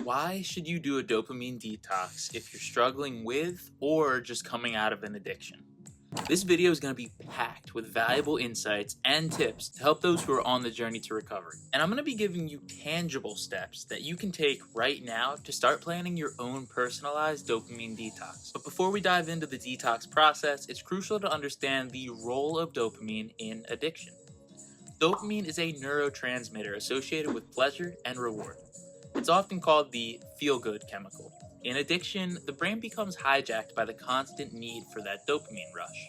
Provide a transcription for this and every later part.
Why should you do a dopamine detox if you're struggling with or just coming out of an addiction? This video is going to be packed with valuable insights and tips to help those who are on the journey to recovery. And I'm going to be giving you tangible steps that you can take right now to start planning your own personalized dopamine detox. But before we dive into the detox process, it's crucial to understand the role of dopamine in addiction. Dopamine is a neurotransmitter associated with pleasure and reward. It's often called the feel-good chemical. In addiction, the brain becomes hijacked by the constant need for that dopamine rush,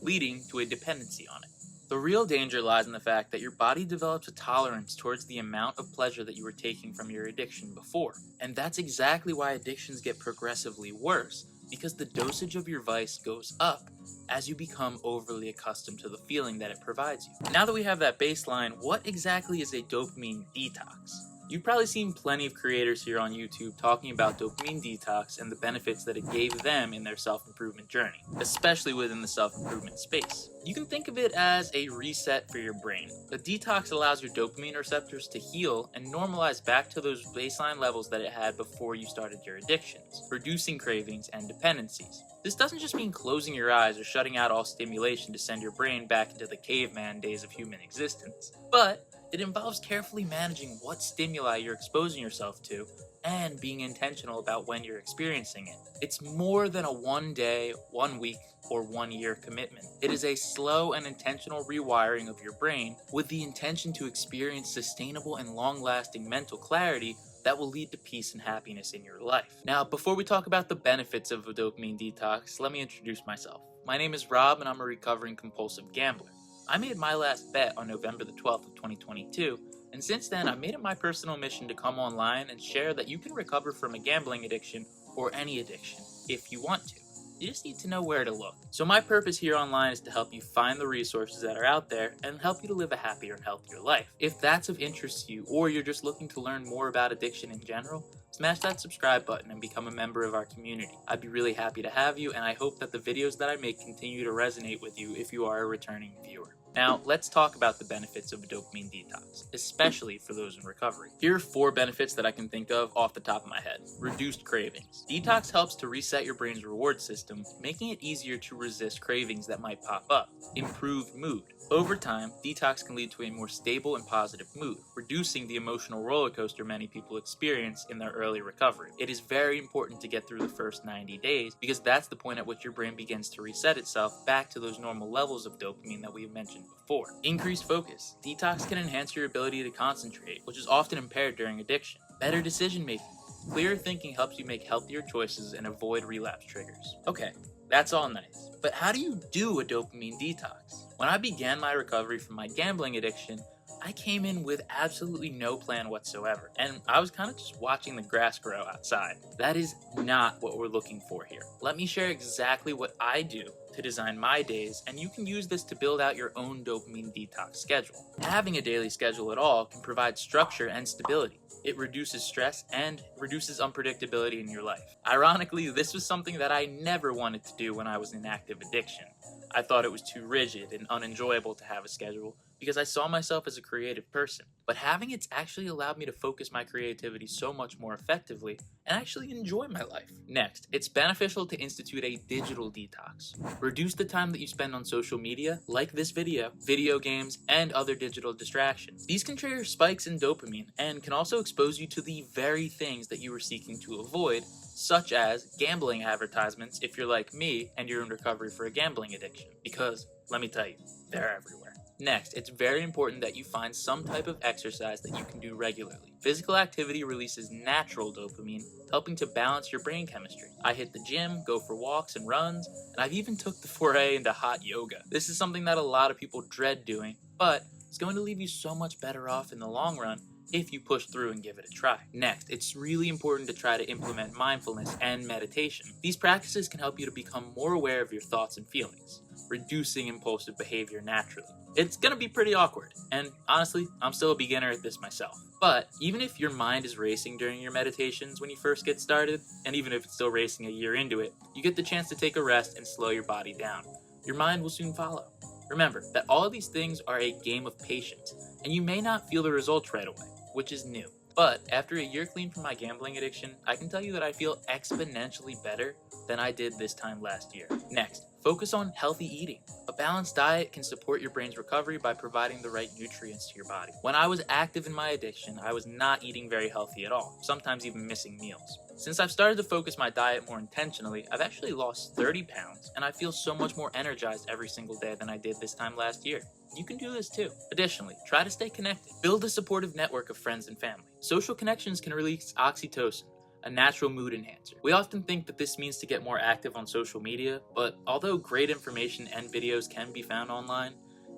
leading to a dependency on it. The real danger lies in the fact that your body develops a tolerance towards the amount of pleasure that you were taking from your addiction before. And that's exactly why addictions get progressively worse, because the dosage of your vice goes up as you become overly accustomed to the feeling that it provides you. Now that we have that baseline, what exactly is a dopamine detox? You've probably seen plenty of creators here on YouTube talking about dopamine detox and the benefits that it gave them in their self-improvement journey, especially within the self-improvement space. You can think of it as a reset for your brain. A detox allows your dopamine receptors to heal and normalize back to those baseline levels that it had before you started your addictions, reducing cravings and dependencies. This doesn't just mean closing your eyes or shutting out all stimulation to send your brain back into the caveman days of human existence, but it involves carefully managing what stimuli you're exposing yourself to and being intentional about when you're experiencing it. It's more than a 1 day, 1 week, or 1 year commitment. It is a slow and intentional rewiring of your brain with the intention to experience sustainable and long-lasting mental clarity that will lead to peace and happiness in your life. Now, before we talk about the benefits of a dopamine detox, let me introduce myself. My name is Rob and I'm a recovering compulsive gambler. I made my last bet on November the 12th of 2022, and since then I've made it my personal mission to come online and share that you can recover from a gambling addiction or any addiction if you want to. You just need to know where to look. So my purpose here online is to help you find the resources that are out there and help you to live a happier and healthier life. If that's of interest to you, or you're just looking to learn more about addiction in general, smash that subscribe button and become a member of our community. I'd be really happy to have you, and I hope that the videos that I make continue to resonate with you if you are a returning viewer. Now, let's talk about the benefits of a dopamine detox, especially for those in recovery. Here are 4 benefits that I can think of off the top of my head. Reduced cravings. Detox helps to reset your brain's reward system, making it easier to resist cravings that might pop up. Improved mood. Over time, detox can lead to a more stable and positive mood, reducing the emotional roller coaster many people experience in their early recovery. It is very important to get through the first 90 days because that's the point at which your brain begins to reset itself back to those normal levels of dopamine that we mentioned before. Increased focus. Detox can enhance your ability to concentrate, which is often impaired during addiction. Better decision making. Clearer thinking helps you make healthier choices and avoid relapse triggers. Okay, that's all nice, but how do you do a dopamine detox? When I began my recovery from my gambling addiction, I came in with absolutely no plan whatsoever, and I was kind of just watching the grass grow outside. That is not what we're looking for here. Let me share exactly what I do to design my days, and you can use this to build out your own dopamine detox schedule. Having a daily schedule at all can provide structure and stability. It reduces stress and reduces unpredictability in your life. Ironically, this was something that I never wanted to do when I was in active addiction. I thought it was too rigid and unenjoyable to have a schedule because I saw myself as a creative person. But having it's actually allowed me to focus my creativity so much more effectively and actually enjoy my life. Next, it's beneficial to institute a digital detox. Reduce the time that you spend on social media, like this video games, and other digital distractions. These can trigger spikes in dopamine and can also expose you to the very things that you were seeking to avoid, such as gambling advertisements if you're like me and you're in recovery for a gambling addiction. Because, let me tell you, they're everywhere. Next, it's very important that you find some type of exercise that you can do regularly. Physical activity releases natural dopamine, helping to balance your brain chemistry. I hit the gym, go for walks and runs, and I've even took the foray into hot yoga. This is something that a lot of people dread doing, but it's going to leave you so much better off in the long run if you push through and give it a try. Next, it's really important to try to implement mindfulness and meditation. These practices can help you to become more aware of your thoughts and feelings, reducing impulsive behavior naturally. It's gonna be pretty awkward, and honestly, I'm still a beginner at this myself. But even if your mind is racing during your meditations when you first get started, and even if it's still racing a year into it, you get the chance to take a rest and slow your body down. Your mind will soon follow. Remember that all of these things are a game of patience, and you may not feel the results right away, which is new. But after a year clean from my gambling addiction, I can tell you that I feel exponentially better than I did this time last year. Next, focus on healthy eating. A balanced diet can support your brain's recovery by providing the right nutrients to your body. When I was active in my addiction, I was not eating very healthy at all, sometimes even missing meals. Since I've started to focus my diet more intentionally, I've actually lost 30 pounds, and I feel so much more energized every single day than I did this time last year. You can do this too. Additionally, try to stay connected. Build a supportive network of friends and family. Social connections can release oxytocin, a natural mood enhancer. We often think that this means to get more active on social media, but although great information and videos can be found online,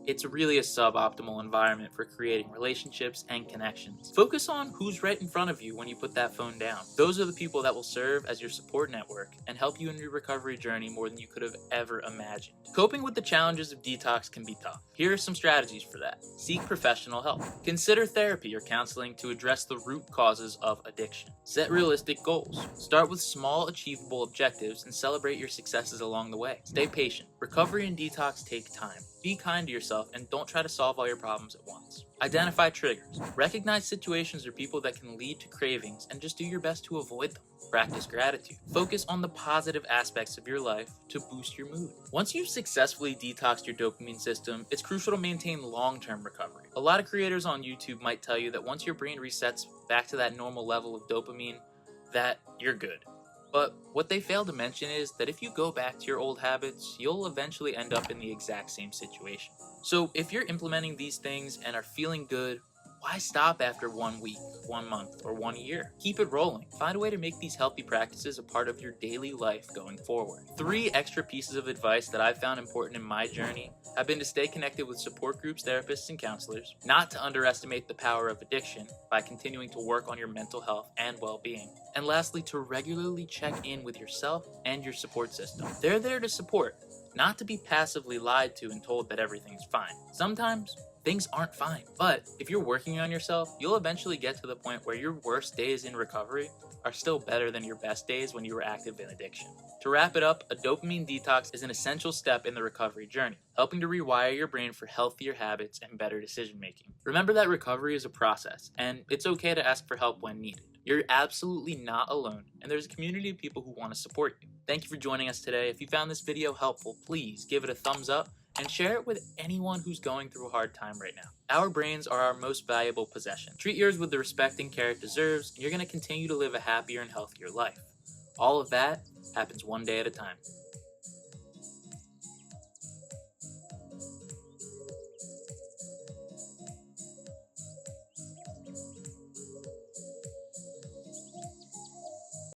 it's really a suboptimal environment for creating relationships and connections. Focus on who's right in front of you when you put that phone down. Those are the people that will serve as your support network and help you in your recovery journey more than you could have ever imagined. Coping with the challenges of detox can be tough. Here are some strategies for that. Seek professional help. Consider therapy or counseling to address the root causes of addiction. Set realistic goals. Start with small, achievable objectives and celebrate your successes along the way. Stay patient. Recovery and detox take time. Be kind to yourself and don't try to solve all your problems at once. Identify triggers. Recognize situations or people that can lead to cravings and just do your best to avoid them. Practice gratitude. Focus on the positive aspects of your life to boost your mood. Once you've successfully detoxed your dopamine system, it's crucial to maintain long-term recovery. A lot of creators on YouTube might tell you that once your brain resets back to that normal level of dopamine, that you're good. But what they fail to mention is that if you go back to your old habits, you'll eventually end up in the exact same situation. So if you're implementing these things and are feeling good, why stop after 1 week, 1 month, or 1 year? Keep it rolling. Find a way to make these healthy practices a part of your daily life going forward. 3 extra pieces of advice that I've found important in my journey have been to stay connected with support groups, therapists, and counselors, not to underestimate the power of addiction by continuing to work on your mental health and well-being, and lastly, to regularly check in with yourself and your support system. They're there to support, not to be passively lied to and told that everything's fine. Sometimes things aren't fine, but if you're working on yourself, you'll eventually get to the point where your worst days in recovery are still better than your best days when you were active in addiction. To wrap it up, a dopamine detox is an essential step in the recovery journey, helping to rewire your brain for healthier habits and better decision making. Remember that recovery is a process, and it's okay to ask for help when needed. You're absolutely not alone, and there's a community of people who want to support you. Thank you for joining us today. If you found this video helpful, please give it a thumbs up and share it with anyone who's going through a hard time right now. Our brains are our most valuable possession. Treat yours with the respect and care it deserves, and you're going to continue to live a happier and healthier life. All of that happens one day at a time.